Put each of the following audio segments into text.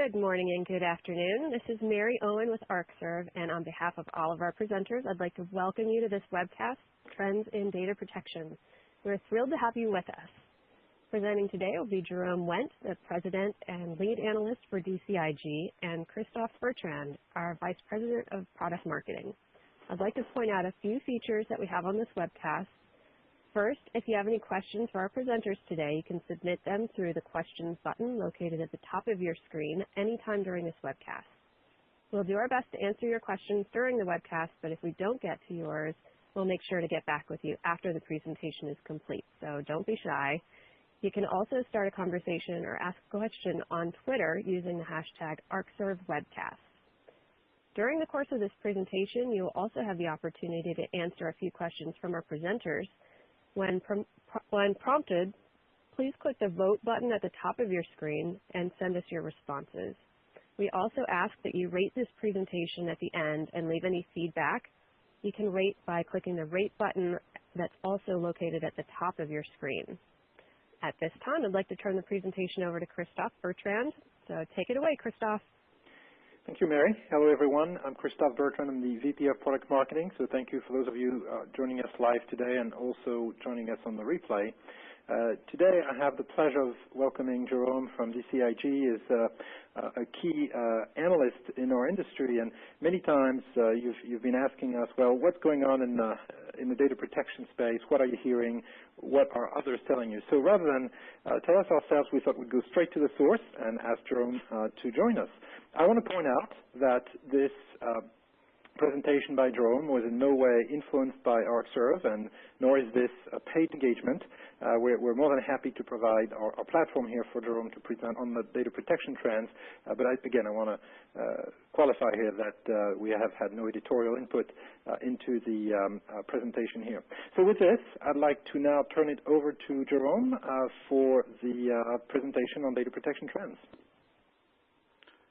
Good morning and good afternoon. This is Mary Owen with Arcserve, and on behalf of all of our presenters, I'd like to welcome you to this webcast, Trends in Data Protection. We're thrilled to have you with us. Presenting today will be Jerome Wendt, the President and Lead Analyst for DCIG, and Christophe Bertrand, our Vice President of Product Marketing. I'd like to point out a few features that we have on this webcast. First, if you have any questions for our presenters today, you can submit them through the questions button located at the top of your screen anytime during this webcast. We'll do our best to answer your questions during the webcast, but if we don't get to yours, we'll make sure to get back with you after the presentation is complete, so don't be shy. You can also start a conversation or ask a question on Twitter using the hashtag ArcServeWebcast. During the course of this presentation, you will also have the opportunity to answer a few questions from our presenters. When prompted, please click the vote button at the top of your screen and send us your responses. We also ask that you rate this presentation at the end and leave any feedback. You can rate by clicking the rate button that's also located at the top of your screen. At this time, I'd like to turn the presentation over to Christophe Bertrand. So take it away, Christophe. Thank you, Mary. Hello, everyone. I'm Christophe Bertrand. I'm the VP of Product Marketing. So thank you for those of you joining us live today and also joining us on the replay. Today, I have the pleasure of welcoming Jerome from DCIG. Is a key analyst in our industry, and many times you've been asking us, well, what's going on in the data protection space? What are you hearing? What are others telling you? So rather than tell us ourselves, we thought we'd go straight to the source and ask Jerome to join us. I want to point out that this presentation by Jerome was in no way influenced by Arcserve, and nor is this a paid engagement. We're more than happy to provide our platform here for Jerome to present on the data protection trends. But again, I want to qualify here that we have had no editorial input into the presentation here. So with this, I'd like to now turn it over to Jerome for the presentation on data protection trends.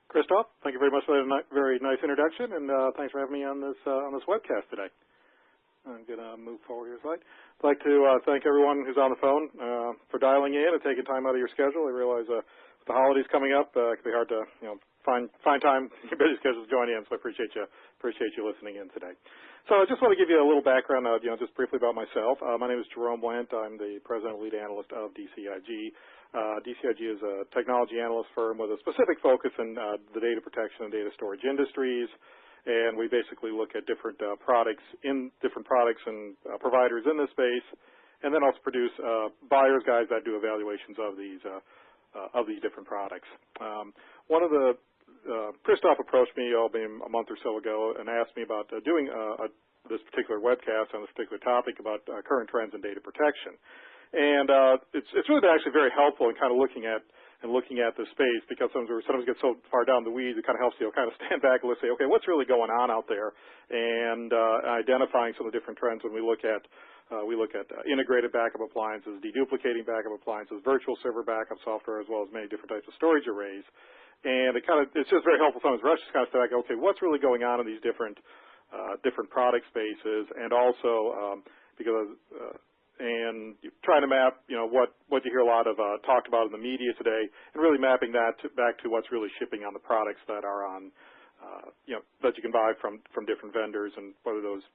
Christophe, thank you very much for that very nice introduction, and thanks for having me on this webcast today. I'm going to move forward here a slide. I'd like to thank everyone who's on the phone for dialing in and taking time out of your schedule. I realize with the holidays coming up, it can be hard to find time in your busy schedule to join in. So I appreciate you listening in today. So I just want to give you a little background, just briefly about myself. My name is Jerome Wendt. I'm the President and Lead Analyst of DCIG. DCIG is a technology analyst firm with a specific focus in the data protection and data storage industries, and we basically look at different products and providers in this space, and then also produce buyer's guides that do evaluations of these different products. Christophe approached me a month or so ago and asked me about doing this particular webcast on this particular topic about current trends in data protection. And it's really been actually very helpful in kind of looking at the space, because sometimes we get so far down the weeds, it kind of helps you kind of stand back and let's say, okay, what's really going on out there, and identifying some of the different trends when we look at integrated backup appliances, deduplicating backup appliances, virtual server backup software, as well as many different types of storage arrays. And it's just very helpful sometimes for us to kind of step back, okay, what's really going on in these different product spaces, and also and trying to map, what you hear a lot of talked about in the media today, and really mapping that back to what's really shipping on the products that are on, that you can buy from different vendors, and whether those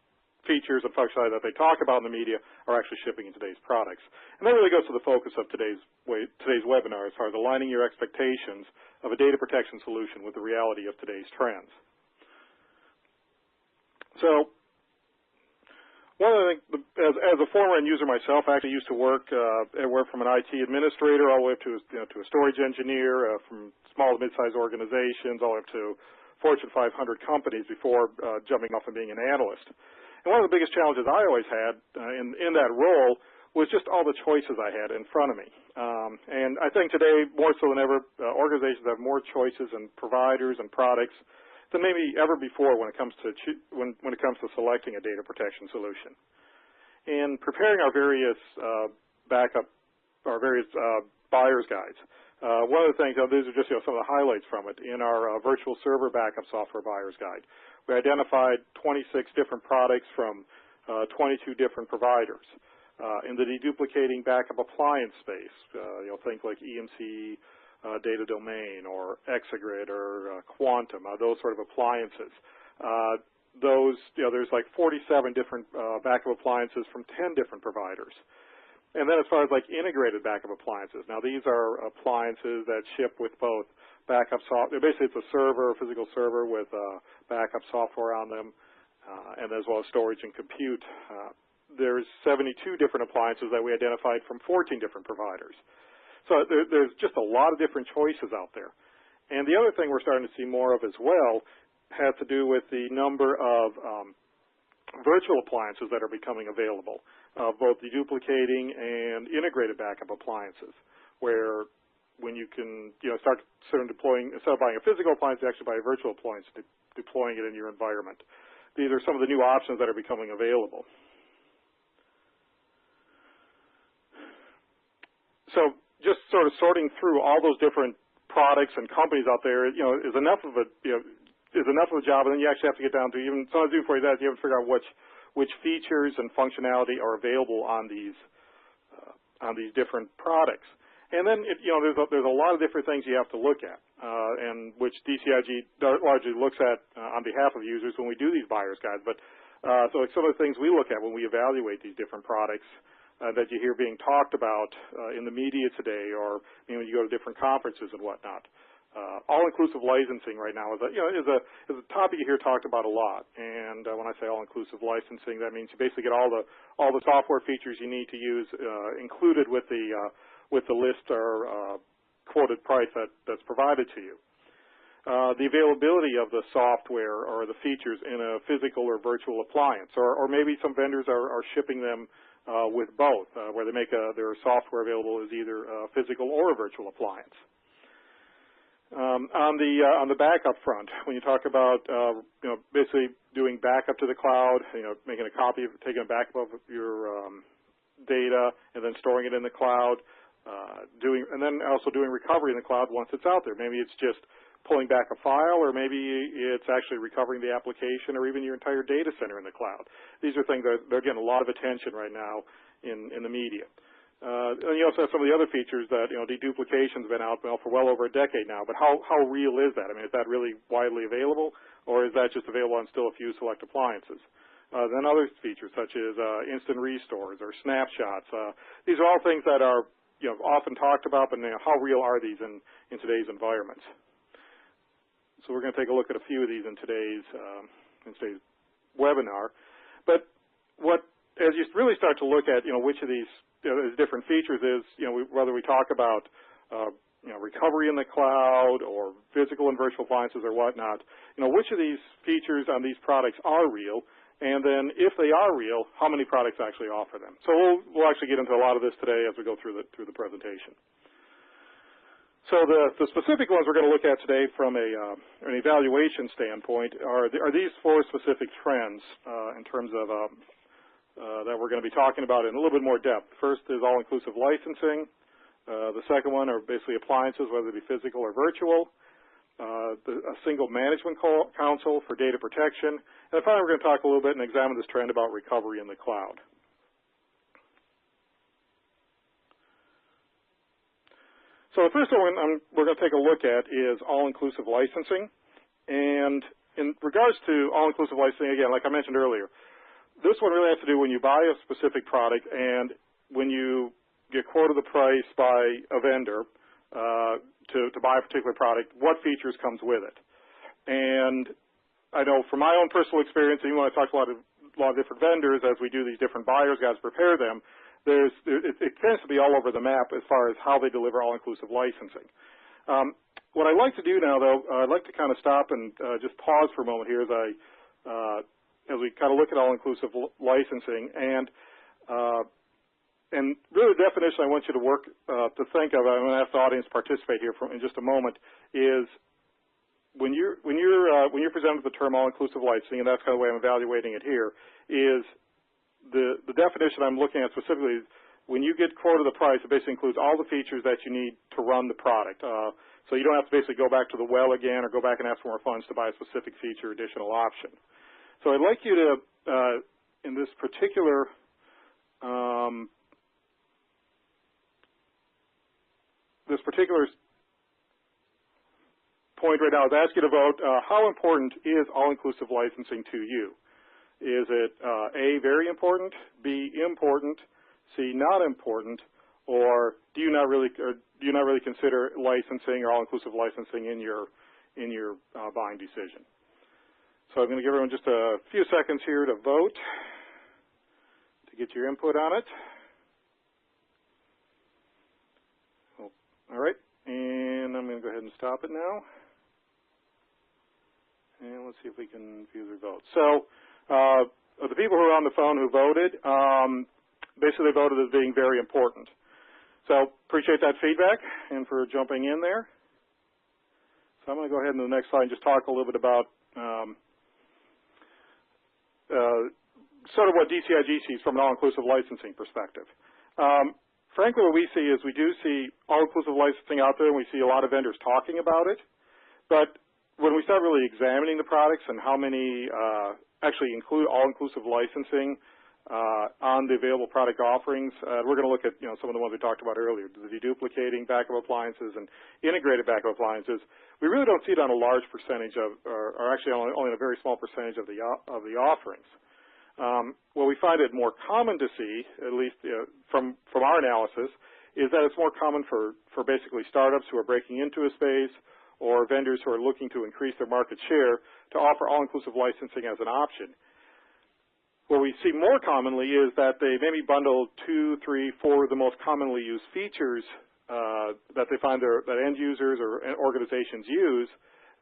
features and functionality that they talk about in the media are actually shipping in today's products. And that really goes to the focus of today's webinar, as far as aligning your expectations of a data protection solution with the reality of today's trends. So, one of the things, as a former end user myself, I actually used to work anywhere from an IT administrator all the way up to a storage engineer, from small to mid-sized organizations, all the way up to Fortune 500 companies before jumping off and being an analyst. And one of the biggest challenges I always had in that role was just all the choices I had in front of me. And I think today, more so than ever, organizations have more choices and providers and products than maybe ever before when it comes to selecting a data protection solution. In preparing our various buyer's guides, one of the things, these are just some of the highlights from it. In our virtual server backup software buyer's guide, we identified 26 different products from 22 different providers. In the deduplicating backup appliance space, think like EMC, data domain or Exagrid or Quantum, those sort of appliances. There's like 47 different backup appliances from 10 different providers. And then as far as like integrated backup appliances, now these are appliances that ship with both backup software. Basically, it's a server, a physical server with backup software on them, and as well as storage and compute. There's 72 different appliances that we identified from 14 different providers. So there's just a lot of different choices out there. And the other thing we're starting to see more of as well has to do with the number of virtual appliances that are becoming available, both deduplicating and integrated backup appliances, where when you can start deploying, instead of buying a physical appliance, you actually buy a virtual appliance, deploying it in your environment. These are some of the new options that are becoming available. So just sort of sorting through all those different products and companies out there, is enough of a job, and then you actually have to get down to even sometimes before that you have to figure out which features and functionality are available on these different products. And then there's a lot of different things you have to look at, and which DCIG largely looks at on behalf of users when we do these buyer's guides. But so some of the things we look at when we evaluate these different products that you hear being talked about in the media today, or when you go to different conferences and whatnot. All-inclusive licensing right now is a topic you hear talked about a lot. And when I say all-inclusive licensing, that means you basically get all the software features you need to use included with the list or quoted price that's provided to you. The availability of the software or the features in a physical or virtual appliance, or maybe some vendors are shipping them with both, where they make their software available as either a physical or a virtual appliance. On the backup front, when you talk about basically doing backup to the cloud, making a copy, taking a backup of your data and then storing it in the cloud, and then also doing recovery in the cloud once it's out there. Maybe it's just pulling back a file, or maybe it's actually recovering the application, or even your entire data center in the cloud. These are things that they're getting a lot of attention right now in the media. And you also have some of the other features that, deduplication's been out for well over a decade now, but how real is that? I mean, is that really widely available, or is that just available on still a few select appliances? Then other features such as instant restores or snapshots. These are all things that are often talked about, but how real are these in today's environments? So we're going to take a look at a few of these in today's webinar. But as you really start to look at which of these different features is, whether we talk about recovery in the cloud or physical and virtual appliances or whatnot, which of these features on these products are real, and then if they are real, how many products actually offer them. So we'll actually get into a lot of this today as we go through the presentation. So the specific ones we're going to look at today from an evaluation standpoint are these four specific trends in terms of that we're going to be talking about in a little bit more depth. First is all-inclusive licensing. The second one are basically appliances, whether they be physical or virtual. A single management console for data protection. And finally, we're going to talk a little bit and examine this trend about recovery in the cloud. So the first one we're going to take a look at is all-inclusive licensing. And in regards to all-inclusive licensing, again, like I mentioned earlier, this one really has to do when you buy a specific product and when you get quoted the price by a vendor to buy a particular product, what features comes with it. And I know from my own personal experience, even when I talk to a lot of different vendors as we do these different buyers guides, prepare them, it tends to be all over the map as far as how they deliver all-inclusive licensing. What I'd like to do now, though, I'd like to kind of stop and just pause for a moment here as we kind of look at all-inclusive licensing. And really the definition I want you to work to think of, I'm going to ask the audience to participate here in just a moment, is when you're presented with the term all-inclusive licensing, and that's kind of the way I'm evaluating it here, is the definition I'm looking at specifically is when you get quoted the price, it basically includes all the features that you need to run the product. So you don't have to basically go back to the well again or go back and ask for more funds to buy a specific feature or additional option. So I'd like you to, in this particular point right now is ask you to vote, how important is all-inclusive licensing to you? Is it A, very important, B, important, C, not important, or do you not really consider licensing or all-inclusive licensing in your buying decision? So I'm going to give everyone just a few seconds here to vote to get your input on it. All right, and I'm going to go ahead and stop it now. And let's see if we can view their votes. So the people who are on the phone who voted, basically voted as being very important. So appreciate that feedback and for jumping in there. So I'm going to go ahead and the next slide and just talk a little bit about sort of what DCIG sees from an all-inclusive licensing perspective. Frankly, what we see is we do see all-inclusive licensing out there, and we see a lot of vendors talking about it. But when we start really examining the products and how many actually include all-inclusive licensing on the available product offerings, we're going to look at some of the ones we talked about earlier, the deduplicating backup appliances and integrated backup appliances. We really don't see it on a large percentage of, or actually only a very small percentage of the offerings. What we find it more common to see, at least from our analysis, is that it's more common for basically startups who are breaking into a space or vendors who are looking to increase their market share to offer all-inclusive licensing as an option. What we see more commonly is that they maybe bundle 2, 3, 4 of the most commonly used features that they find that end users or organizations use.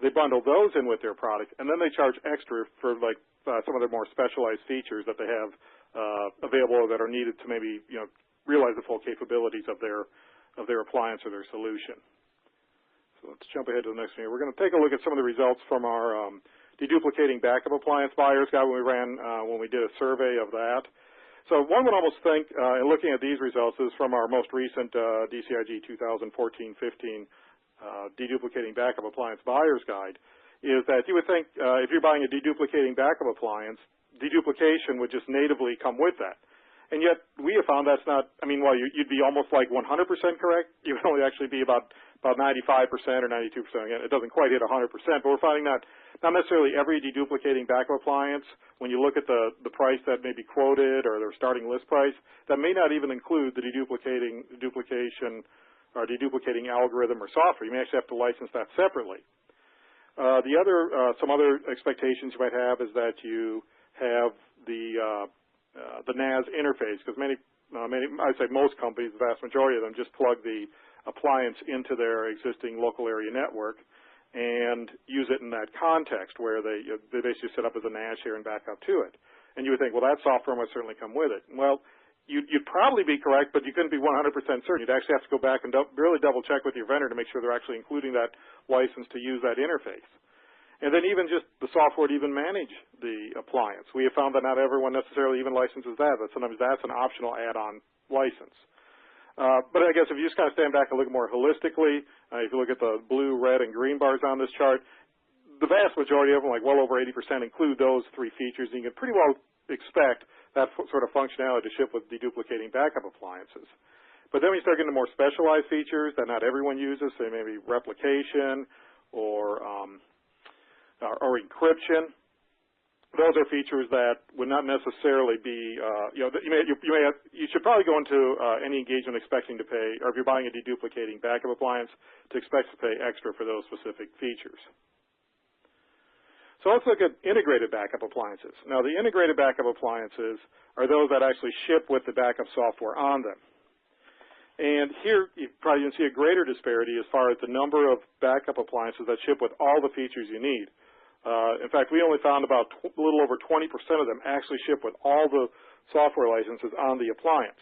They bundle those in with their product, and then they charge extra for some of their more specialized features that they have available that are needed to maybe realize the full capabilities of their appliance or their solution. So let's jump ahead to the next one here. We're going to take a look at some of the results from our deduplicating backup appliance buyers guide when we did a survey of that. So one would almost think, in looking at these results, is from our most recent DCIG 2014-15 deduplicating backup appliance buyer's guide, is that you would think if you're buying a deduplicating backup appliance, deduplication would just natively come with that. And yet we have found that's not, while you'd be almost like 100% correct, you would only actually be about 95% or 92%. Again, it doesn't quite hit 100%, but we're finding that not necessarily every deduplicating backup appliance, when you look at the price that may be quoted or their starting list price, that may not even include the duplication or deduplicating algorithm or software. You may actually have to license that separately. Some other expectations you might have is that you have the NAS interface, because I'd say most companies, the vast majority of them, just plug the appliance into their existing local area network and use it in that context where they basically set up as a NAS share and back up to it. And you would think, well, that software must certainly come with it. Well, you'd probably be correct, but you couldn't be 100% certain. You'd actually have to go back and really double check with your vendor to make sure they're actually including that license to use that interface. And then even just the software to even manage the appliance. We have found that not everyone necessarily even licenses that, but sometimes that's an optional add-on license. But I guess if you just kind of stand back and look more holistically, if you look at the blue, red, and green bars on this chart, the vast majority of them, like well over 80%, include those three features. And you can pretty well expect that sort of functionality to ship with deduplicating backup appliances. But then when you start getting to more specialized features that not everyone uses, say maybe replication or encryption, those are features that would not necessarily be, you should probably go into any engagement expecting to pay, or if you're buying a deduplicating backup appliance, to expect to pay extra for those specific features. So let's look at integrated backup appliances. Now, the integrated backup appliances are those that actually ship with the backup software on them. And here, you probably can see a greater disparity as far as the number of backup appliances that ship with all the features you need. In fact, we only found about a little over 20% of them actually ship with all the software licenses on the appliance.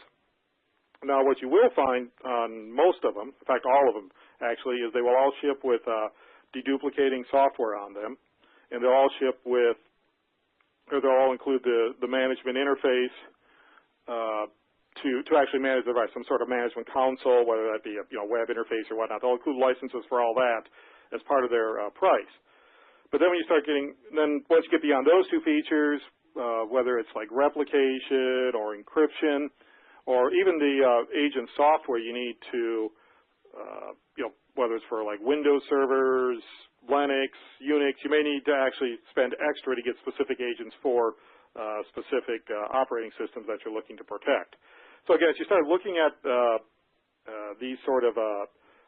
Now, what you will find on most of them, in fact, all of them actually, is they will all ship with deduplicating software on them, and they'll all ship with, or they'll all include the management interface to actually manage the device, some sort of management console, whether that be a web interface or whatnot. They'll include licenses for all that as part of their price. But then when you start once you get beyond those two features, whether it's like replication or encryption, or even the agent software you need to, whether it's for like Windows servers, Linux, Unix, you may need to actually spend extra to get specific agents for specific operating systems that you're looking to protect. So again, as you start looking at these sort of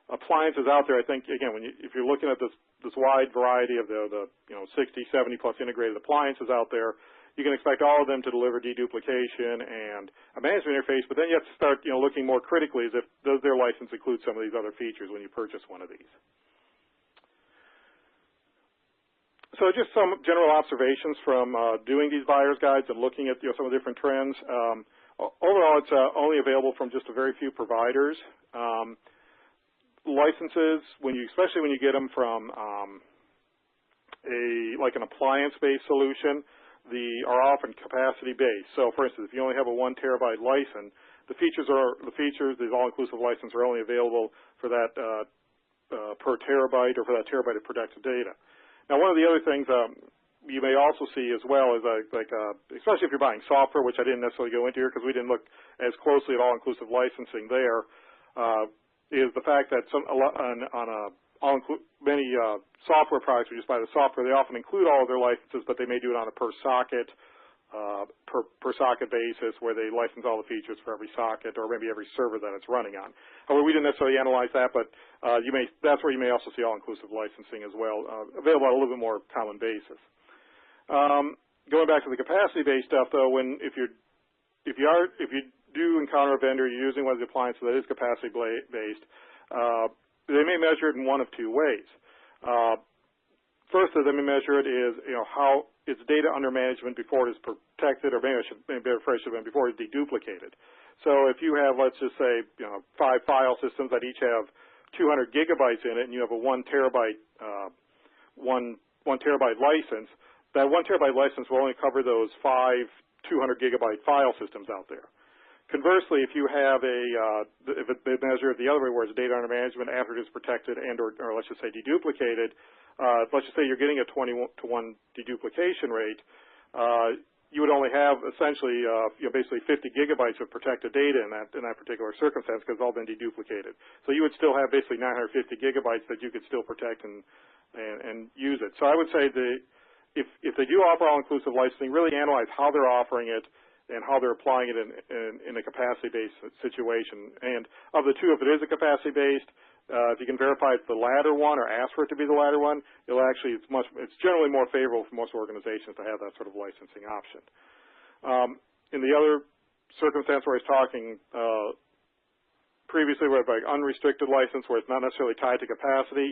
appliances out there, I think, again, if you're looking at this wide variety of the 60, 70 plus integrated appliances out there, you can expect all of them to deliver deduplication and a management interface, but then you have to start looking more critically as if does their license include some of these other features when you purchase one of these. So just some general observations from doing these buyer's guides and looking at some of the different trends. Overall, it's only available from just a very few providers. Licenses, especially when you get them from like an appliance-based solution, are often capacity-based. So, for instance, if you only have a 1 terabyte license, the features, these all-inclusive license, are only available for that per terabyte or for that terabyte of protected data. Now, one of the other things you may also see as well is, especially if you're buying software, which I didn't necessarily go into here because we didn't look as closely at all-inclusive licensing there, is the fact that many software products, we just buy the software, they often include all of their licenses, but they may do it on a per socket basis where they license all the features for every socket or maybe every server that it's running on. However, we didn't necessarily analyze that, but that's where you may also see all-inclusive licensing as well, available on a little bit more common basis. Going back to the capacity-based stuff, though, if you do encounter a vendor using one of the appliances that is capacity-based, they may measure it in one of two ways. First, they may measure it is how its data under management before it is protected, or before it's deduplicated. So if you have, let's just say, 5 file systems that each have 200 gigabytes in it, and you have a 1 terabyte license, that 1 terabyte license will only cover those 5 200 gigabyte file systems out there. Conversely, if you have if they measure it the other way, where it's data under management after it is protected or let's just say deduplicated, let's just say you're getting a 20 to 1 deduplication rate, you would only have essentially basically 50 gigabytes of protected data in that particular circumstance because it's all been deduplicated. So you would still have basically 950 gigabytes that you could still protect and use it. So I would say if they do offer all-inclusive licensing, really analyze how they're offering it and how they're applying it in a capacity-based situation. And of the two, if it is a capacity-based, if you can verify it's the latter one or ask for it to be the latter one, it's generally more favorable for most organizations to have that sort of licensing option. In the other circumstance where I was talking previously, where like unrestricted license, where it's not necessarily tied to capacity,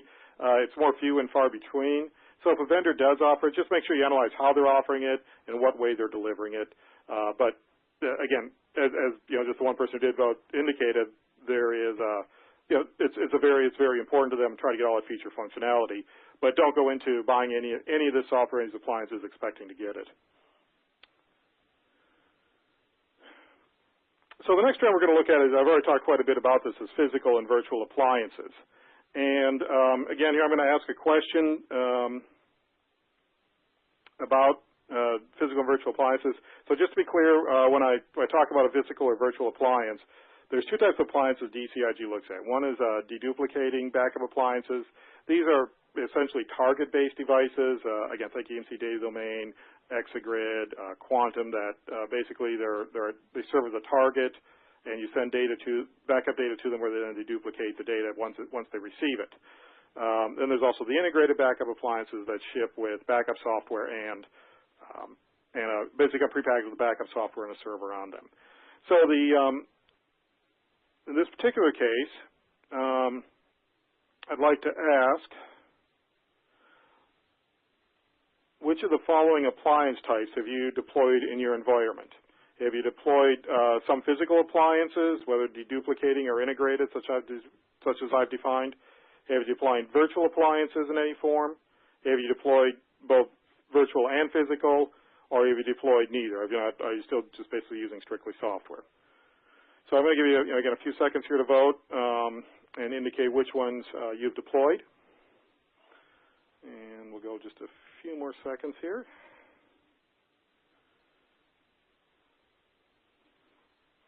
it's more few and far between. So if a vendor does offer it, just make sure you analyze how they're offering it and what way they're delivering it. But again, as just the one person who did vote indicated, there is it's very important to them to try to get all that feature functionality. But don't go into buying any of this software and these appliances expecting to get it. So the next trend we're going to look at is, I've already talked quite a bit about this, is physical and virtual appliances. And again, here I'm going to ask a question about physical and virtual appliances. So just to be clear, when I talk about a physical or virtual appliance, there's two types of appliances DCIG looks at. One is deduplicating backup appliances. These are essentially target-based devices. Again, think EMC data domain, Exagrid, Quantum, that basically they serve as a target, and you send backup data to them where they then deduplicate the data once they receive it. Then there's also the integrated backup appliances that ship with backup software and basically got prepackaged with backup software and a server on them. So in this particular case, I'd like to ask, which of the following appliance types have you deployed in your environment? Have you deployed some physical appliances, whether deduplicating or integrated, such as I've defined? Have you deployed virtual appliances in any form? Have you deployed both virtual and physical, or have you deployed neither? Are you still just basically using strictly software? So I'm going to give you, again, a few seconds here to vote and indicate which ones you've deployed. And we'll go just a few more seconds here.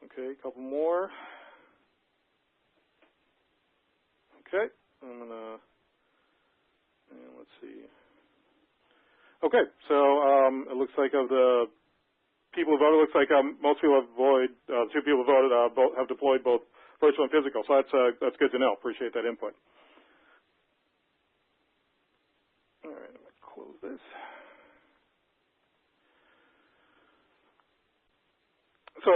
Okay, a couple more. Okay, let's let's see. Okay, so it looks like of the people who voted, it looks like most people have voted, two people who voted have deployed both virtual and physical. So that's good to know. Appreciate that input. All right, I'm going to close this. So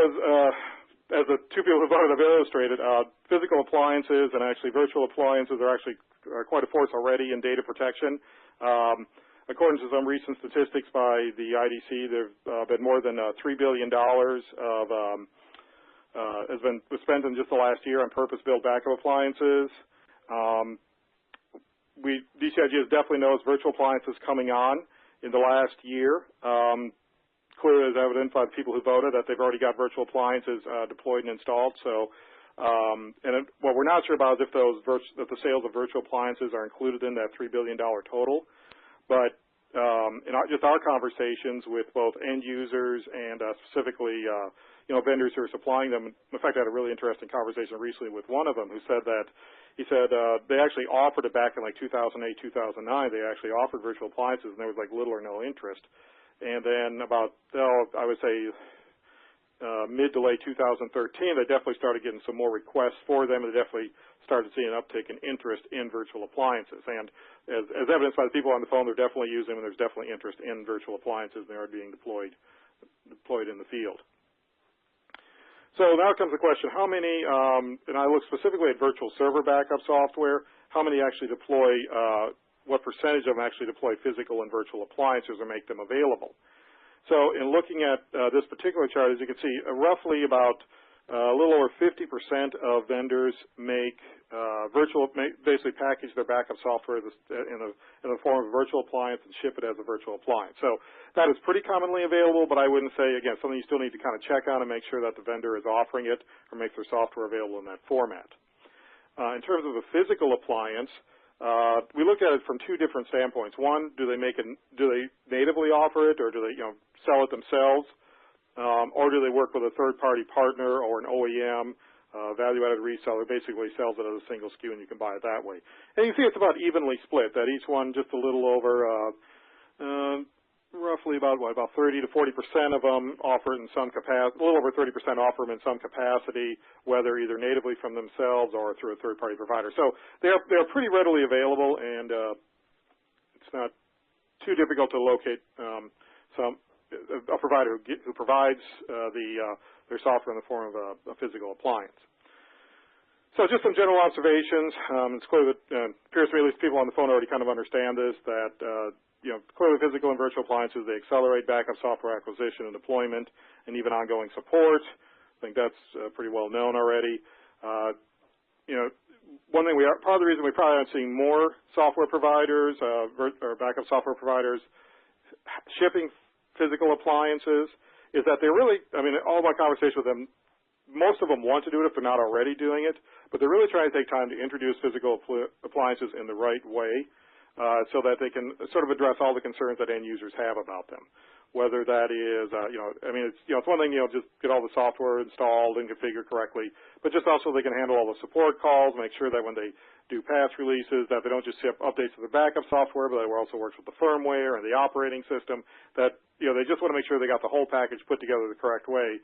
as the two people who voted have illustrated, physical appliances and actually virtual appliances are actually quite a force already in data protection. According to some recent statistics by the IDC, there have been more than $3 billion has been spent in just the last year on purpose-built backup appliances. DCIG has definitely noticed virtual appliances coming on in the last year. Clearly, as evident by the people who voted, that they've already got virtual appliances deployed and installed. So, what we're not sure about is if the sales of virtual appliances are included in that $3 billion total. But in just our conversations with both end users and specifically, vendors who are supplying them. In fact, I had a really interesting conversation recently with one of them who said that they actually offered it back in like 2008, 2009. They actually offered virtual appliances, and there was like little or no interest. And then about, I would say, mid to late 2013, they definitely started getting some more requests for them, and they definitely started seeing an uptick in interest in virtual appliances. And as evidenced by the people on the phone, they're definitely using them, and there's definitely interest in virtual appliances, and they are being deployed in the field. So now comes the question, how many, and I look specifically at virtual server backup software, how many actually deploy, what percentage of them actually deploy physical and virtual appliances or make them available? So in looking at this particular chart, as you can see, roughly about a little over 50% of vendors make basically package their backup software in the form of a virtual appliance and ship it as a virtual appliance. So that is pretty commonly available, but I wouldn't say, again, something you still need to kind of check on and make sure that the vendor is offering it or makes their software available in that format. In terms of a physical appliance, we look at it from two different standpoints. One, do they natively offer it, or do they sell it themselves, or do they work with a third-party partner or an OEM, value-added reseller, basically sells it as a single SKU and you can buy it that way. And you see it's about evenly split, that each one just a little over, roughly about 30 to 40% of them offer it in some capacity, a little over 30% offer them in some capacity, whether either natively from themselves or through a third-party provider. So they're pretty readily available, and it's not too difficult to locate a provider who provides their software in the form of a physical appliance. So just some general observations. It's clear that appears to me at least people on the phone already kind of understand this, that clearly physical and virtual appliances, they accelerate backup software acquisition and deployment and even ongoing support. I think that's pretty well known already. One thing part of the reason we probably aren't seeing more software providers or backup software providers shipping physical appliances is that they're really, all my conversation with them, most of them want to do it if they're not already doing it, but they're really trying to take time to introduce physical appliances in the right way so that they can sort of address all the concerns that end users have about them. Whether that is, it's one thing, just get all the software installed and configured correctly, but just also they can handle all the support calls, make sure that when they do patch releases, that they don't just ship updates to the backup software, but that it also works with the firmware and the operating system, that, they just want to make sure they got the whole package put together the correct way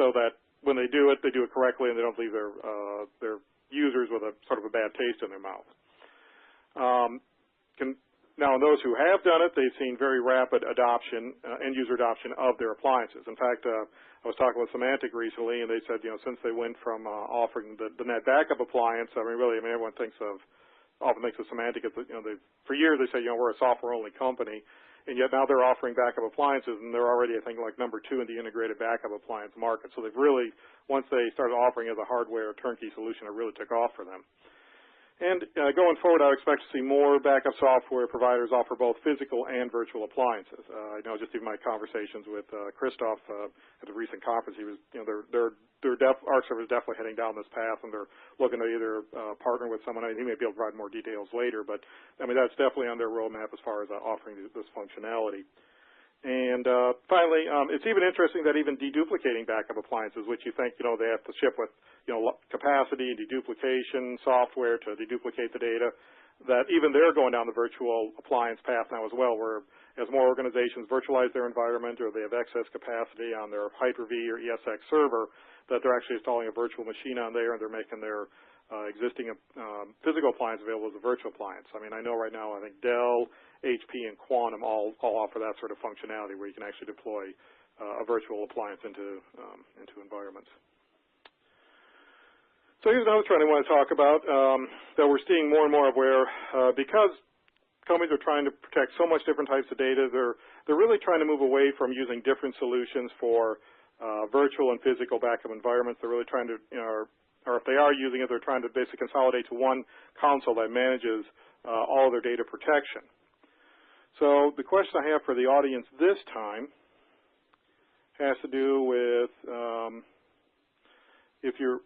so that when they do it correctly and they don't leave their users with a sort of a bad taste in their mouth. Now, in those who have done it, they've seen very rapid adoption, end-user adoption of their appliances. In fact, I was talking with Symantec recently, and they said, since they went from offering the net backup appliance, everyone often thinks of Symantec as, for years they said, we're a software-only company, and yet now they're offering backup appliances, and they're already, I think, like number 2 in the integrated backup appliance market. So they've really, once they started offering as a hardware turnkey solution, it really took off for them. And going forward, I would expect to see more backup software providers offer both physical and virtual appliances. I know just even my conversations with Christoph at a recent conference, he was, Arcserve is definitely heading down this path, and they're looking to either partner with someone. He may be able to provide more details later, but that's definitely on their roadmap as far as offering this functionality. And finally, it's even interesting that even deduplicating backup appliances, which you think, they have to ship with, capacity and deduplication software to deduplicate the data, that even they're going down the virtual appliance path now as well, where as more organizations virtualize their environment or they have excess capacity on their Hyper-V or ESX server, that they're actually installing a virtual machine on there and they're making their existing physical appliance available as a virtual appliance. I mean, I know right now I think Dell, HP, and Quantum all offer that sort of functionality where you can actually deploy a virtual appliance into environments. So here's another trend I want to talk about that we're seeing more and more of, where because companies are trying to protect so much different types of data, they're really trying to move away from using different solutions for virtual and physical backup environments. They're really trying to, or if they are using it, they're trying to basically consolidate to one console that manages all of their data protection. So the question I have for the audience this time has to do with if you're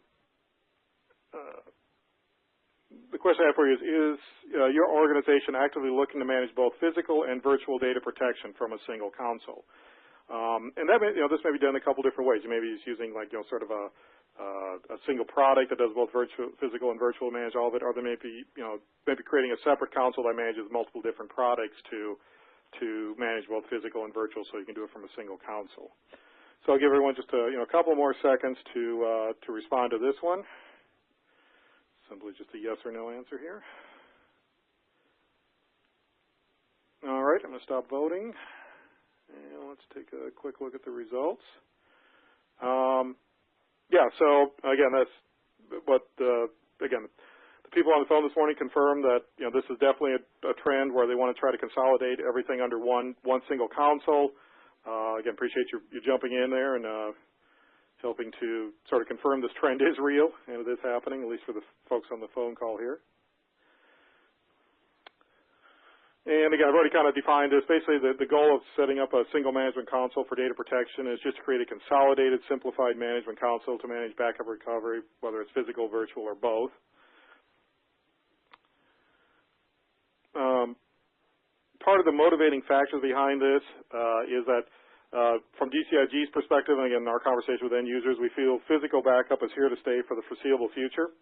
the question I have for you is your organization actively looking to manage both physical and virtual data protection from a single console? And that may, this may be done a couple different ways. You may be using like sort of a single product that does both physical and virtual, manage all of it, or they may be maybe creating a separate console that manages multiple different products to manage both physical and virtual, so you can do it from a single console. So I'll give everyone just a couple more seconds to respond to this one. Simply just a yes or no answer here. All right, I'm going to stop voting. And let's take a quick look at the results. Yeah, so again, that's what again, the people on the phone this morning confirmed that this is definitely a trend where they want to try to consolidate everything under one single console. Again, appreciate you jumping in there and helping to sort of confirm this trend is real and it is happening, at least for the folks on the phone call here. And again, I've already kind of defined this. Basically, the goal of setting up a single management console for data protection is just to create a consolidated, simplified management console to manage backup recovery, whether it's physical, virtual, or both. Part of the motivating factors behind this is that from DCIG's perspective, and again, in our conversation with end users, we feel physical backup is here to stay for the foreseeable future.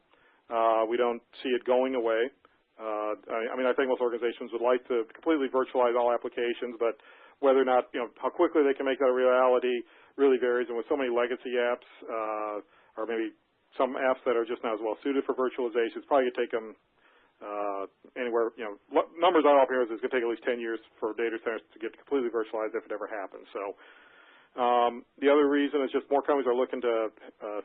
We don't see it going away. I mean, I think most organizations would like to completely virtualize all applications, but whether or not, how quickly they can make that a reality really varies. And with so many legacy apps, or maybe some apps that are just not as well suited for virtualization, it's probably going to take them anywhere, numbers I offer here is it's going to take at least 10 years for data centers to get completely virtualized if it ever happens. So the other reason is just more companies are looking to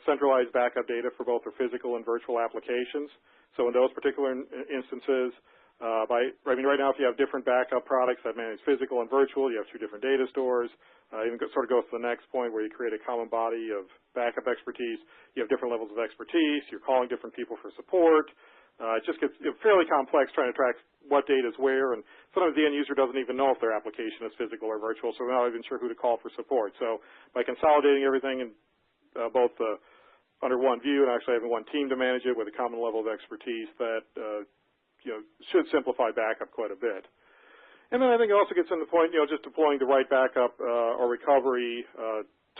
centralize backup data for both their physical and virtual applications. So in those particular instances, right now if you have different backup products that manage physical and virtual, you have two different data stores. Even sort of goes to the next point where you create a common body of backup expertise. You have different levels of expertise. You're calling different people for support. It just gets fairly complex trying to track what data is where, and sometimes the end user doesn't even know if their application is physical or virtual, so they're not even sure who to call for support. So by consolidating everything in both under one view and actually having one team to manage it with a common level of expertise, that should simplify backup quite a bit. And then I think it also gets into the point, just deploying the right backup or recovery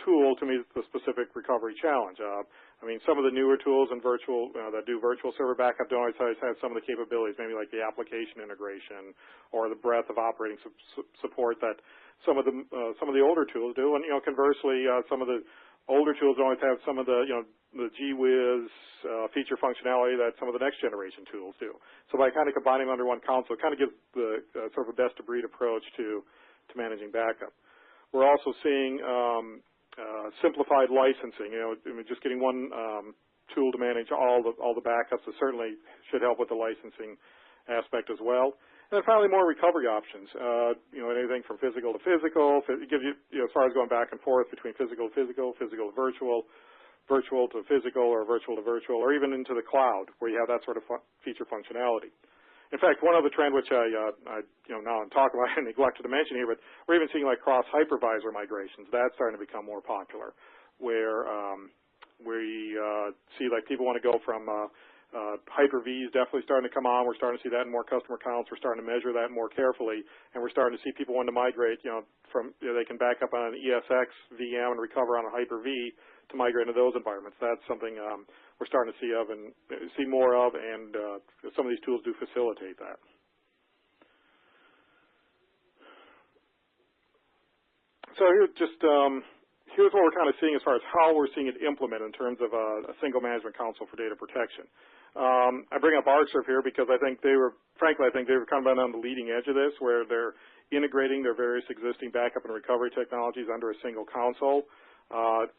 tool to meet the specific recovery challenge. I mean, some of the newer tools in virtual that do virtual server backup don't always have some of the capabilities, maybe like the application integration or the breadth of operating support that some of the older tools do. And conversely, some of the older tools don't always have some of the the gee-whiz feature functionality that some of the next generation tools do. So by kind of combining them under one console, it kind of gives the sort of a best-of-breed approach to managing backup. We're also seeing simplified licensing. Just getting one tool to manage all the backups certainly should help with the licensing aspect as well. And then finally, more recovery options. Anything from physical to physical. It gives you, as far as going back and forth between physical to physical, physical to virtual, virtual to physical, or virtual to virtual, or even into the cloud, where you have that sort of feature functionality. In fact, one other trend which now I'm talking about, I neglected to mention here, but we're even seeing like cross-hypervisor migrations. That's starting to become more popular, where we see like people want to go from Hyper-V is definitely starting to come on. We're starting to see that in more customer accounts. We're starting to measure that more carefully, and we're starting to see people want to migrate, from they can back up on an ESX VM and recover on a Hyper-V migrate into those environments. That's something we're starting to see more of, and some of these tools do facilitate that. So here's what we're kind of seeing as far as how we're seeing it implemented in terms of a single management console for data protection. I bring up Arcserve here because I think they were kind of on the leading edge of this, where they're integrating their various existing backup and recovery technologies under a single console.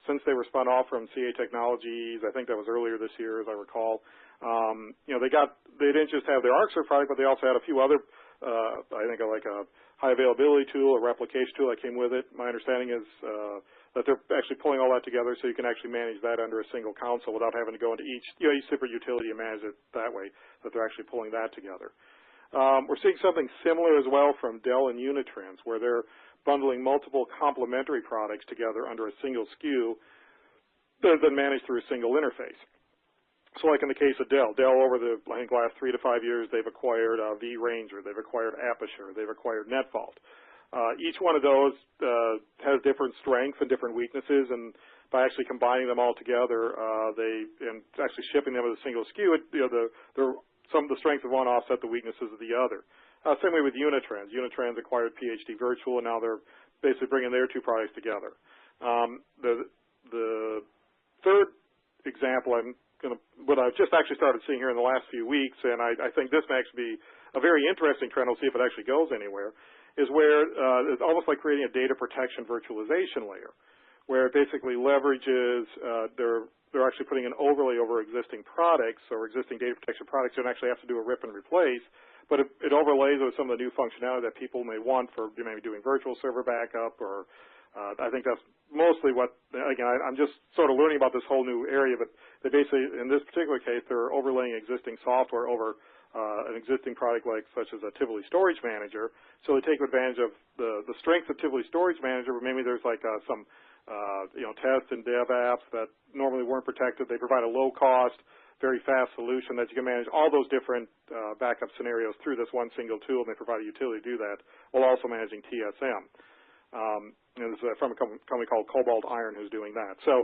Since they were spun off from CA Technologies, I think that was earlier this year, as I recall, they didn't just have their Arcserve product, but they also had a few other, I think like a high availability tool, a replication tool that came with it. My understanding is that they're actually pulling all that together so you can actually manage that under a single console without having to go into each separate utility and manage it that way, that they're actually pulling that together. We're seeing something similar as well from Dell and Unitrends, where they're bundling multiple complementary products together under a single SKU that is then managed through a single interface. So like in the case of Dell over the, I think, last 3 to 5 years, they've acquired vRanger, they've acquired Aperture, they've acquired NetVault. Each one of those has different strengths and different weaknesses, and by actually combining them all together, and actually shipping them as a single SKU, some of the strengths of one offset the weaknesses of the other. Same way with Unitrends. Unitrends acquired PhD Virtual, and now they're basically bringing their two products together. The third example what I've just actually started seeing here in the last few weeks, and I think this may actually be a very interesting trend, we'll see if it actually goes anywhere, is where it's almost like creating a data protection virtualization layer, where it basically leverages, they're actually putting an overlay over existing products or existing data protection products. You don't actually have to do a rip and replace, but it overlays with some of the new functionality that people may want for maybe doing virtual server backup, or I think that's mostly what, again, I'm just sort of learning about this whole new area, but they basically, in this particular case, they're overlaying existing software over an existing product such as a Tivoli Storage Manager. So they take advantage of the strengths of Tivoli Storage Manager, but maybe there's like some test and dev apps that normally weren't protected. They provide a low-cost, very fast solution that you can manage all those different backup scenarios through this one single tool, and they provide a utility to do that while also managing TSM. And this is from a company called Cobalt Iron who's doing that. So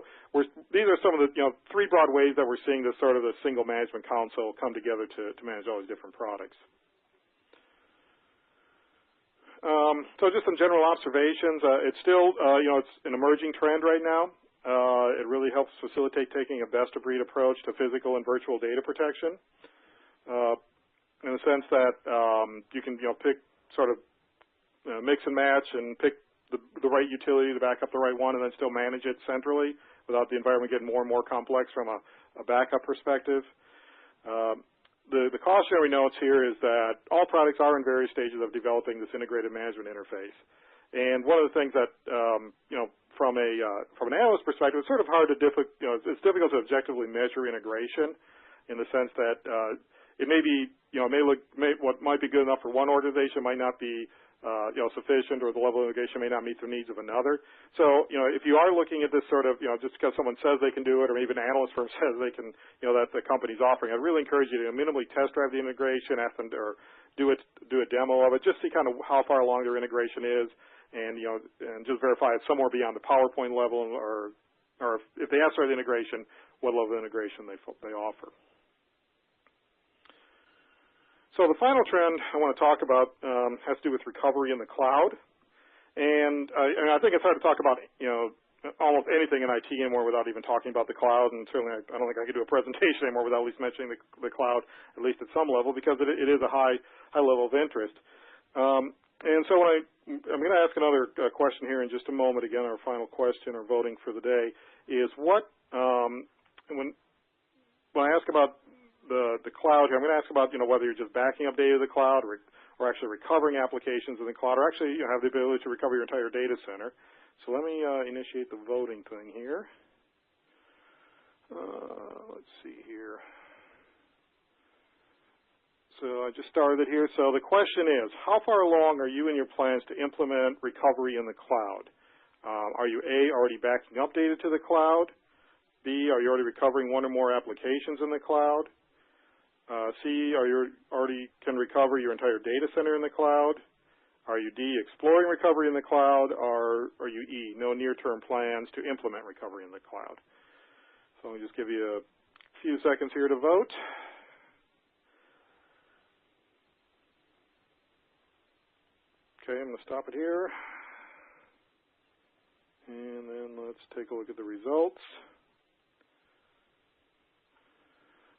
these are some of the 3 broad ways that we're seeing this sort of a single management console come together to manage all these different products. So just some general observations. It's still it's an emerging trend right now. It really helps facilitate taking a best-of-breed approach to physical and virtual data protection, in the sense that you can pick sort of mix and match and pick the right utility to back up the right one, and then still manage it centrally without the environment getting more and more complex from a backup perspective. The cautionary notes here is that all products are in various stages of developing this integrated management interface. And one of the things that from an analyst perspective, it's sort of hard to it's difficult to objectively measure integration, in the sense that it may be what might be good enough for one organization might not be sufficient, or the level of integration may not meet the needs of another. So, if you are looking at this sort of, just because someone says they can do it, or even an analyst firm says they can, that the company's offering, I'd really encourage you to minimally test drive the integration, ask them or do a demo of it, just see kind of how far along their integration is, and and just verify it's somewhere beyond the PowerPoint level, or if they ask for the integration, what level of integration they offer. So the final trend I want to talk about has to do with recovery in the cloud, and I think it's hard to talk about almost anything in IT anymore without even talking about the cloud, and certainly I don't think I could do a presentation anymore without at least mentioning the cloud, at least at some level, because it is a high level of interest. And so I'm going to ask another question here in just a moment. Again, our final question or voting for the day is when I ask about the cloud here, I'm going to ask about whether you're just backing up data to the cloud, or actually recovering applications in the cloud, or actually have the ability to recover your entire data center. So let me initiate the voting thing here. Let's see here. So I just started it here. So the question is, how far along are you in your plans to implement recovery in the cloud? Are you A, already backing up data to the cloud? B, are you already recovering one or more applications in the cloud? C, are you already can recover your entire data center in the cloud? Are you D, exploring recovery in the cloud, or are you E, no near-term plans to implement recovery in the cloud? So let me just give you a few seconds here to vote. Okay, I'm going to stop it here. And then let's take a look at the results.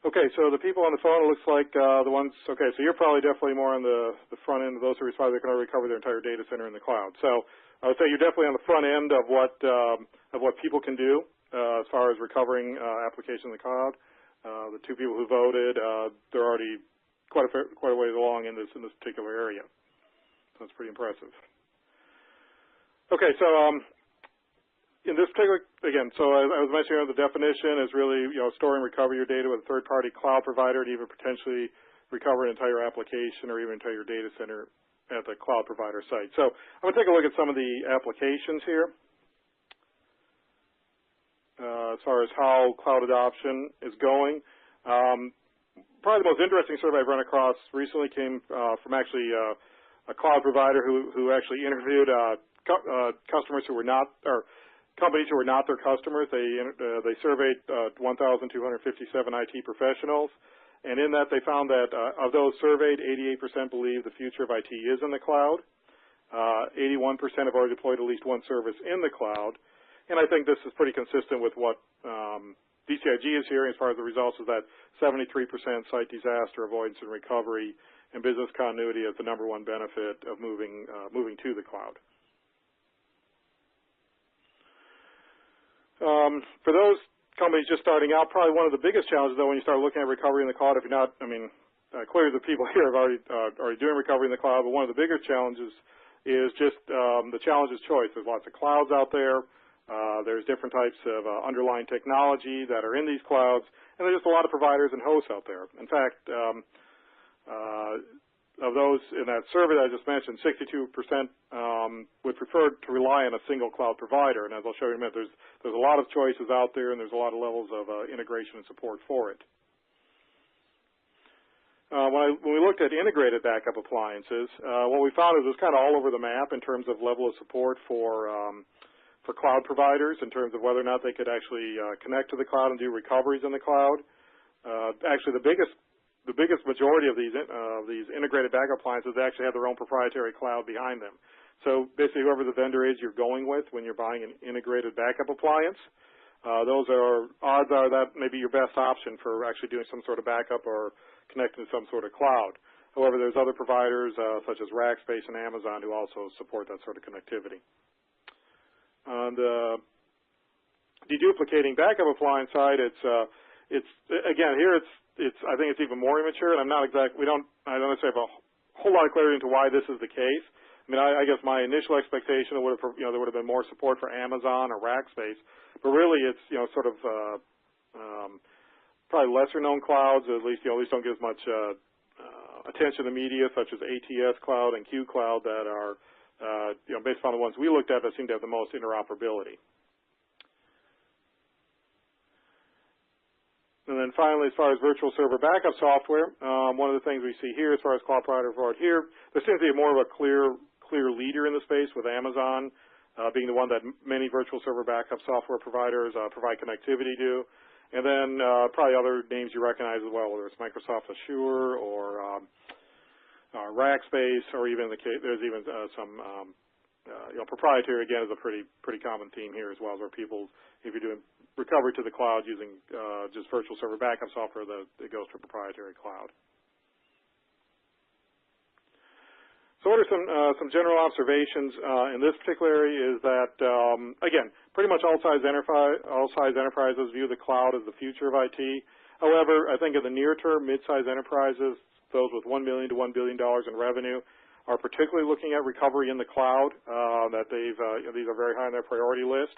Okay, so the people on the phone, it looks like the ones, okay, so you're probably definitely more on the front end of those who respond. They can already recover their entire data center in the cloud. So I would say you're definitely on the front end of what people can do as far as recovering application in the cloud. The two people who voted, they're already quite a ways along in this particular area. So that's pretty impressive. Okay, so in this particular, again, so as I was mentioning, the definition is really, store and recover your data with a third-party cloud provider to even potentially recover an entire application or even entire data center at the cloud provider site. So I'm going to take a look at some of the applications here as far as how cloud adoption is going. Probably the most interesting survey I've run across recently came from actually a cloud provider who actually interviewed customers who were not, or companies who were not their customers. They surveyed 1,257 IT professionals, and in that they found that of those surveyed, 88% believe the future of IT is in the cloud. 81% have already deployed at least one service in the cloud, and I think this is pretty consistent with what DCIG is hearing as far as the results, is that 73% cite disaster avoidance and recovery and business continuity as the #1 benefit of moving to the cloud. For those companies just starting out, probably one of the biggest challenges, though, when you start looking at recovery in the cloud, if you're not, clearly the people here are already doing recovery in the cloud, but one of the bigger challenges is just the challenge is choice. There's lots of clouds out there. There's different types of underlying technology that are in these clouds, and there's just a lot of providers and hosts out there. In fact, of those in that survey that I just mentioned, 62% would prefer to rely on a single cloud provider. And as I'll show you in a minute, there's a lot of choices out there, and there's a lot of levels of integration and support for it. When we looked at integrated backup appliances, what we found is it was kind of all over the map in terms of level of support for cloud providers, in terms of whether or not they could actually connect to the cloud and do recoveries in the cloud. Actually, the biggest majority of these integrated backup appliances actually have their own proprietary cloud behind them. So basically, whoever the vendor is you're going with when you're buying an integrated backup appliance, odds are that may be your best option for actually doing some sort of backup or connecting to some sort of cloud. However, there's other providers such as Rackspace and Amazon who also support that sort of connectivity. On the deduplicating backup appliance side, it's again here I think it's even more immature, and I don't necessarily have a whole lot of clarity into why this is the case. I guess my initial expectation there would have been more support for Amazon or Rackspace, but really it's sort of probably lesser known clouds, at least don't get as much attention to the media, such as ATS Cloud and Q Cloud, that are based on the ones we looked at that seem to have the most interoperability. And then finally, as far as virtual server backup software, one of the things we see here as far as cloud provider forward here, there seems to be more of a clear leader in the space, with Amazon being the one that many virtual server backup software providers provide connectivity to. And then probably other names you recognize as well, whether it's Microsoft Azure or Rackspace, or even there's even some proprietary, again, is a pretty common theme here as well, where people, if you're doing recovery to the cloud using just virtual server backup software, it goes to a proprietary cloud. So what are some general observations in this particular area is that, again, pretty much all size enterprises view the cloud as the future of IT. However, I think in the near term, mid-size enterprises, those with $1 million to $1 billion in revenue, are particularly looking at recovery in the cloud. That these are very high on their priority list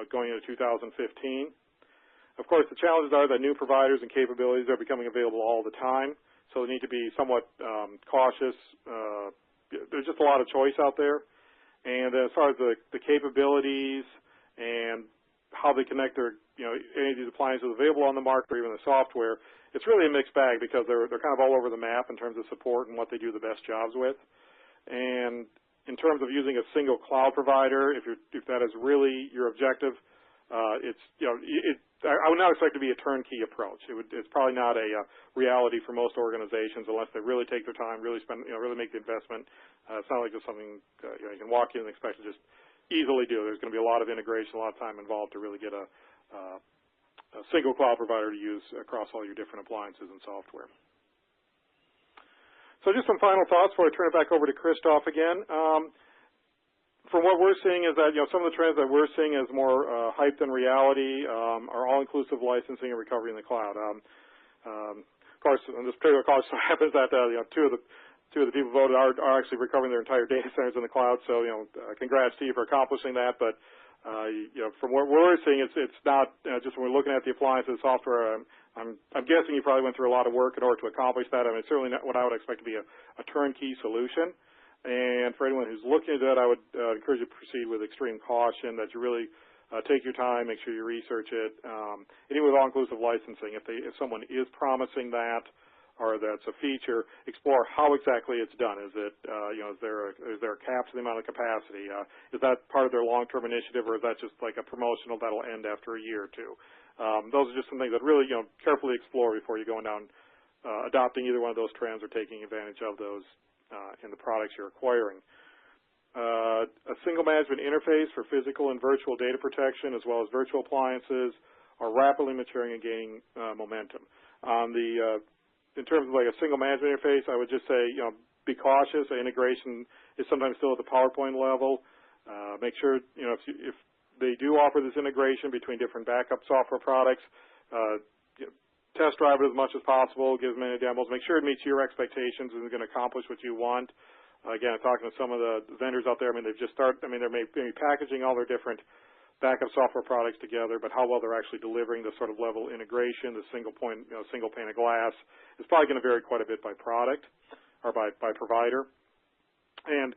going into 2015. Of course, the challenges are that new providers and capabilities are becoming available all the time, so they need to be somewhat cautious. There's just a lot of choice out there, and as far as the capabilities and how they connect their any of these appliances available on the market, or even the software, it's really a mixed bag, because they're kind of all over the map in terms of support and what they do the best jobs with. And in terms of using a single cloud provider, if that is really your objective, I would not expect it to be a turnkey approach. It's probably not a reality for most organizations unless they really take their time, really really make the investment. It's not like just something you can walk in and expect to just easily do. There's going to be a lot of integration, a lot of time involved to really get a single cloud provider to use across all your different appliances and software. So just some final thoughts before I turn it back over to Christoph again. From what we're seeing is that some of the trends that we're seeing as more hype than reality are all-inclusive licensing and recovery in the cloud. Of course, in this particular case, it happens that two of the people voted are actually recovering their entire data centers in the cloud. So congrats to you for accomplishing that. But from what we're seeing, it's not just when we're looking at the appliances software. I'm guessing you probably went through a lot of work in order to accomplish that. I mean, it's certainly not what I would expect to be a turnkey solution. And for anyone who's looking at that, I would encourage you to proceed with extreme caution, that you really take your time, make sure you research it. Even with all-inclusive licensing, if someone is promising that or that's a feature, explore how exactly it's done. Is it, is there a cap to the amount of capacity? Is that part of their long-term initiative, or is that just like a promotional that'll end after a year or two? Those are just some things that really, carefully explore before you're going down adopting either one of those trends or taking advantage of those in the products you're acquiring. A single management interface for physical and virtual data protection, as well as virtual appliances, are rapidly maturing and gaining momentum. In terms of like a single management interface, I would just say, be cautious. Integration is sometimes still at the PowerPoint level. Make sure, if they do offer this integration between different backup software products, test drive it as much as possible, give as many demos, make sure it meets your expectations and is going to accomplish what you want. Again, I'm talking to some of the vendors out there. I mean, they've just started, they're maybe packaging all their different backup software products together, but how well they're actually delivering the sort of level integration, the single pane of glass, is probably going to vary quite a bit by product or by provider. And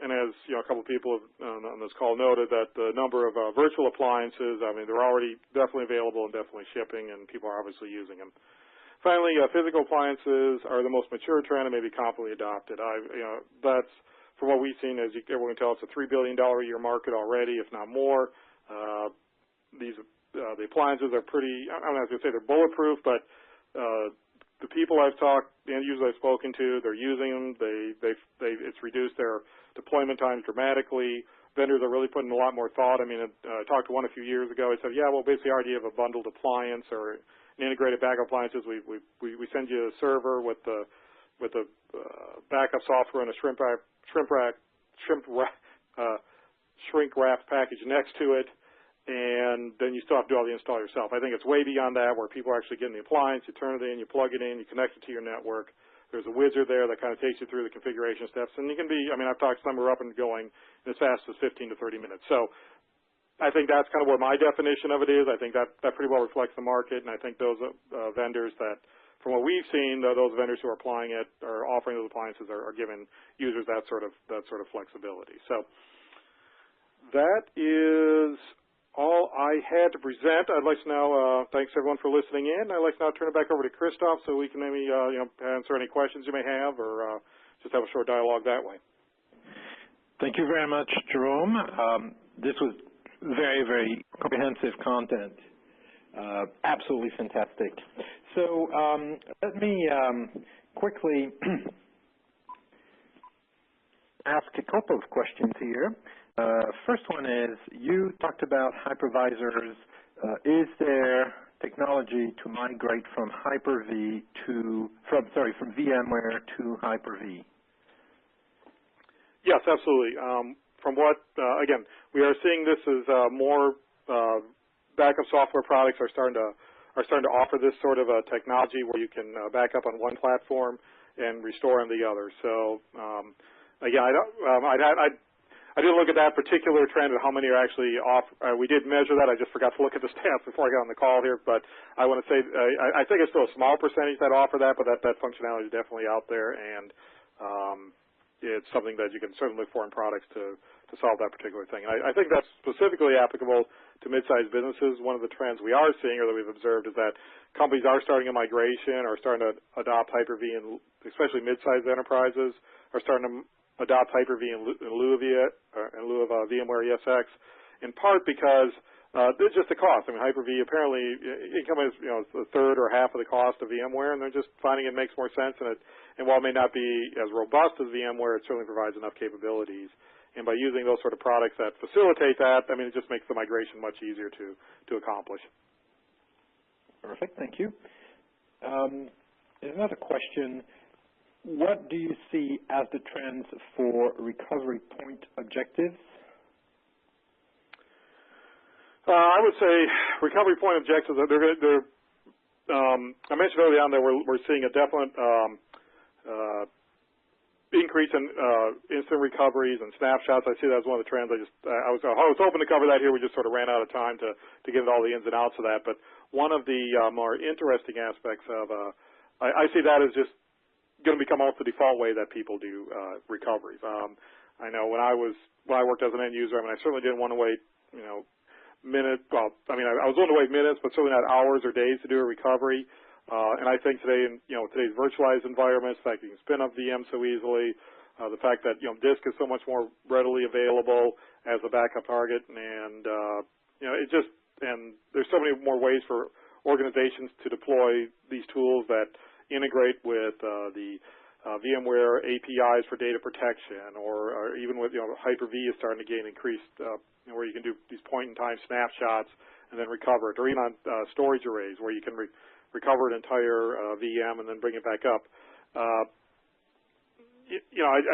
as a couple of people on this call noted, that the number of virtual appliances, they're already definitely available and definitely shipping, and people are obviously using them. Finally, physical appliances are the most mature trend and may be confidently adopted. That's, from what we've seen, as everyone can tell, it's a $3 billion a year market already, if not more. The appliances are pretty, I'm not going to say they're bulletproof, but the people I've talked, the end users I've spoken to, they're using them. It's reduced their deployment times dramatically. Vendors are really putting a lot more thought. I talked to one a few years ago. He said, yeah, well, basically our idea of a bundled appliance or an integrated backup appliances, we send you a server with the backup software and a shrink wrap package next to it, and then you still have to do all the install yourself. I think it's way beyond that, where people are actually getting the appliance, you turn it in, you plug it in, you connect it to your network. There's a wizard there that kind of takes you through the configuration steps, and you can be, I've talked to some who are up and going as fast as 15 to 30 minutes. So I think that's kind of where my definition of it is. I think that pretty well reflects the market, and I think those vendors that, from what we've seen, those vendors who are applying it or offering those appliances are giving users that sort of flexibility. So that is all I had to present. I'd like to now thanks everyone for listening in. I'd like to now turn it back over to Christoph so we can maybe answer any questions you may have, or just have a short dialogue that way. Thank you very much, Jerome. This was very, very comprehensive content. Absolutely fantastic. So let me quickly ask a couple of questions here. First one is, you talked about hypervisors. Is there technology to migrate from Hyper-V from VMware to Hyper-V? Yes, absolutely. From what, again, we are seeing this as more backup software products are starting to offer this sort of a technology where you can back up on one platform and restore on the other. So, again, I didn't look at that particular trend and how many are actually off. We did measure that. I just forgot to look at the stats before I got on the call here. But I want to say I think it's still a small percentage that offer that, but that functionality is definitely out there, and it's something that you can certainly look for in products to solve that particular thing. And I think that's specifically applicable to mid-sized businesses. One of the trends we are seeing, or that we've observed, is that companies are starting a migration or starting to adopt Hyper-V, and especially mid-sized enterprises. are starting to adopt Hyper-V in lieu of VMware ESX, in part because there's just the cost. I mean, Hyper-V apparently income is a third or half of the cost of VMware, and they're just finding it makes more sense. And while it may not be as robust as VMware, it certainly provides enough capabilities. And by using those sort of products that facilitate that, I mean, it just makes the migration much easier to accomplish. Perfect. Thank you. Another question. What do you see as the trends for recovery point objectives? I would say recovery point objectives, I mentioned early on that we're seeing a definite increase in instant recoveries and snapshots. I see that as one of the trends. I was hoping to cover that here. We just sort of ran out of time to get into all the ins and outs of that. But one of the more interesting aspects of I see that as just going to become almost the default way that people do recoveries. I know when I worked as an end user, I mean, I certainly didn't want to wait, minutes. Well, I mean, I was willing to wait minutes, but certainly not hours or days to do a recovery. And I think today, in today's virtualized environments, the fact you can spin up VMs so easily, the fact that disk is so much more readily available as a backup target, and and there's so many more ways for organizations to deploy these tools that integrate with the VMware APIs for data protection, or even with Hyper-V is starting to gain increased where you can do these point-in-time snapshots and then recover it, or even on storage arrays where you can recover an entire VM and then bring it back up. I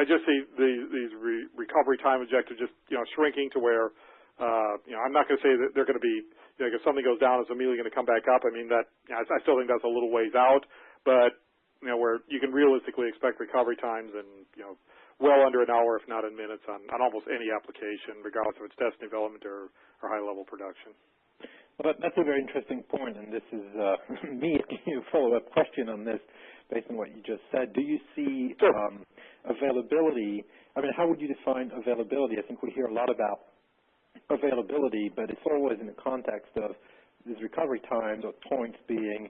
just see these recovery time objectives just shrinking to where I'm not going to say that they're going to be if something goes down, it's immediately going to come back up. I mean that I still think that's a little ways out, but where you can realistically expect recovery times in well under an hour, if not in minutes, on almost any application, regardless of its test development or high-level production. Well, that's a very interesting point, and this is me asking you a follow-up question on this based on what you just said. Do you see availability? I mean, how would you define availability? I think we hear a lot about availability, but it's always in the context of these recovery times or points being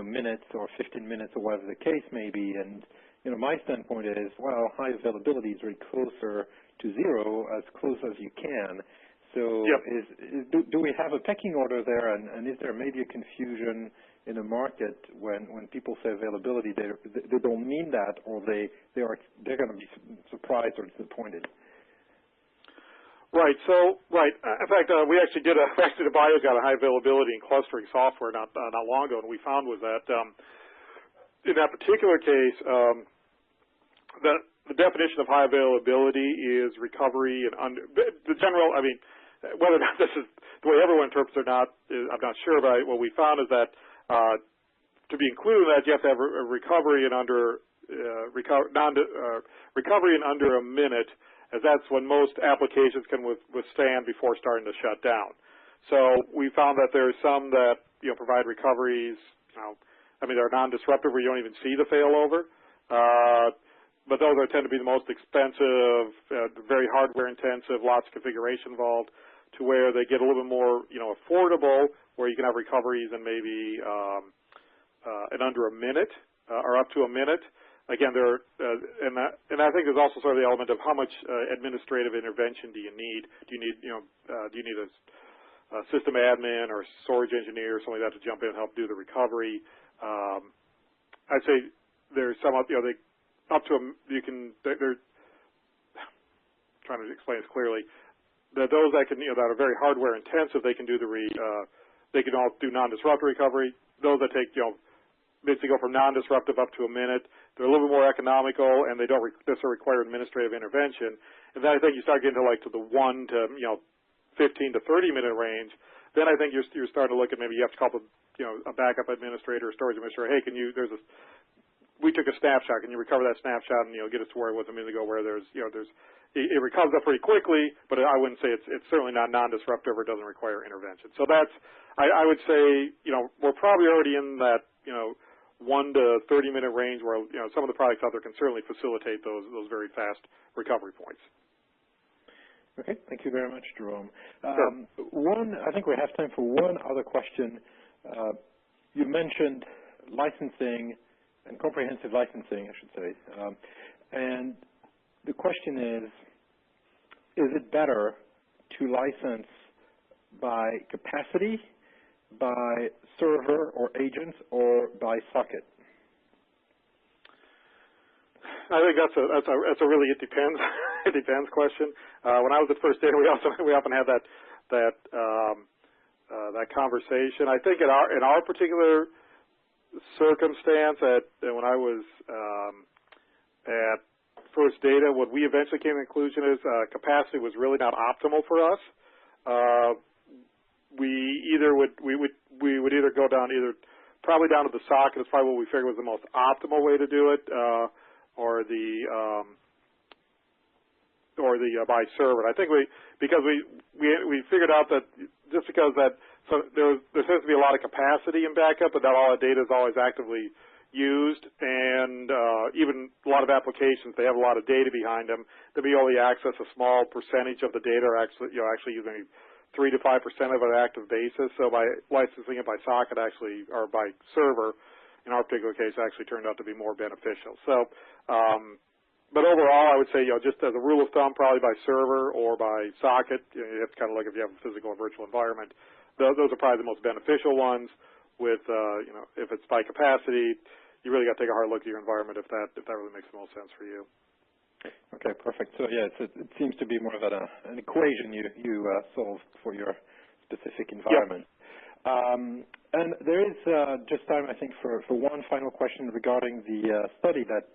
minutes or 15 minutes or whatever the case may be. And my standpoint is, well, high availability is very closer to zero, as close as you can. So do we have a pecking order there, and is there maybe a confusion in the market when people say availability, they don't mean that, or they're going to be surprised or disappointed? Right. So, in fact, we actually did the BIOS got a high availability and clustering software not long ago, and we found was that in that particular case, the definition of high availability is recovery and the general. I mean, whether or not this is the way everyone interprets it or not, I'm not sure. But what we found is that to be included in that, you have to have a recovery in under recovery in under a minute, as that's when most applications can withstand before starting to shut down. So we found that there's some that provide recoveries. I mean, they're non-disruptive where you don't even see the failover. But those tend to be the most expensive, very hardware intensive, lots of configuration involved, to where they get a little bit more affordable, where you can have recoveries in maybe in under a minute or up to a minute. Again, and I think there's also sort of the element of how much administrative intervention do you need? Do you need a system admin or storage engineer or something like that to jump in and help do the recovery? I'd say there's some they're trying to explain this clearly. That those that can that are very hardware intensive, they can do they can all do non-disruptive recovery. Those that take basically go from non-disruptive up to a minute. They're a little bit more economical, and they don't necessarily require administrative intervention. And then I think you start getting to the 1 to 15 to 30 minute range. Then I think you're starting to look at maybe you have to call a backup administrator or storage administrator. Hey, we took a snapshot. Can you recover that snapshot and get us to where it was a minute ago, where it recovers up pretty quickly, but I wouldn't say it's certainly not non-disruptive or doesn't require intervention. So that's I would say we're probably already in that 1 to 30 minute range where some of the products out there can certainly facilitate those very fast recovery points. Okay, thank you very much, Jerome. Sure. I think we have time for one other question. You mentioned licensing and comprehensive licensing, I should say. And the question is it better to license by capacity, by server or agents, or by socket? I think that's a really it depends it depends question. When I was at First Data, we often had that conversation. I think in our particular circumstance, when I was at First Data, what we eventually came to the conclusion is capacity was really not optimal for us. We would either go down probably down to the socket is probably what we figured was the most optimal way to do it, or the by server. I think because we figured out that just because there seems to be a lot of capacity in backup, but not all the data is always actively used, and even a lot of applications, they have a lot of data behind them. That we only access a small percentage of the data, or actually using 3 to 5% of an active basis. So by licensing it by socket, or by server, in our particular case, actually turned out to be more beneficial. So, but overall, I would say, just as a rule of thumb, probably by server or by socket. You have to kind of look if you have a physical or virtual environment. Those are probably the most beneficial ones. With if it's by capacity, you really got to take a hard look at your environment if that really makes the most sense for you. Okay, perfect. So yeah, it seems to be more of an equation you solve for your specific environment. Yep. And there is just time, I think, for one final question regarding the study that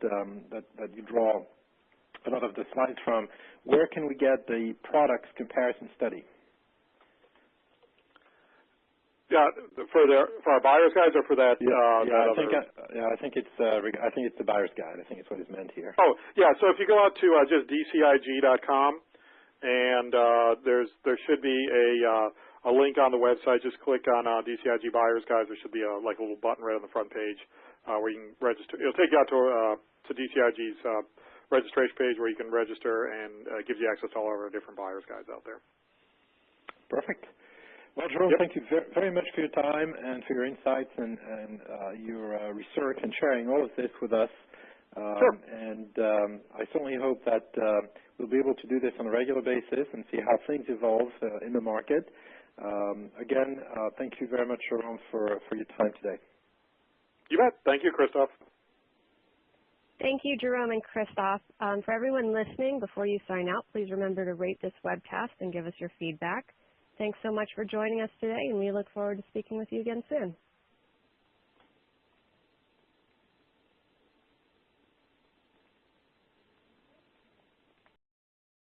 you draw a lot of the slides from. Where can we get the products comparison study? Yeah, for our buyer's guides, or for that? I think it's the buyer's guide. I think it's what is meant here. Oh, yeah. So if you go out to just DCIG.com, and there should be a link on the website. Just click on DCIG buyer's guides. There should be a little button right on the front page where you can register. It'll take you out to DCIG's registration page where you can register, and gives you access to all of our different buyer's guides out there. Perfect. Well, Jerome, Thank you very much for your time and for your insights and your research and sharing all of this with us. Sure. And I certainly hope that we'll be able to do this on a regular basis and see how things evolve in the market. Again, thank you very much, Jerome, for your time today. You bet. Thank you, Christoph. Thank you, Jerome and Christoph. For everyone listening, before you sign out, please remember to rate this webcast and give us your feedback. Thanks so much for joining us today, and we look forward to speaking with you again soon.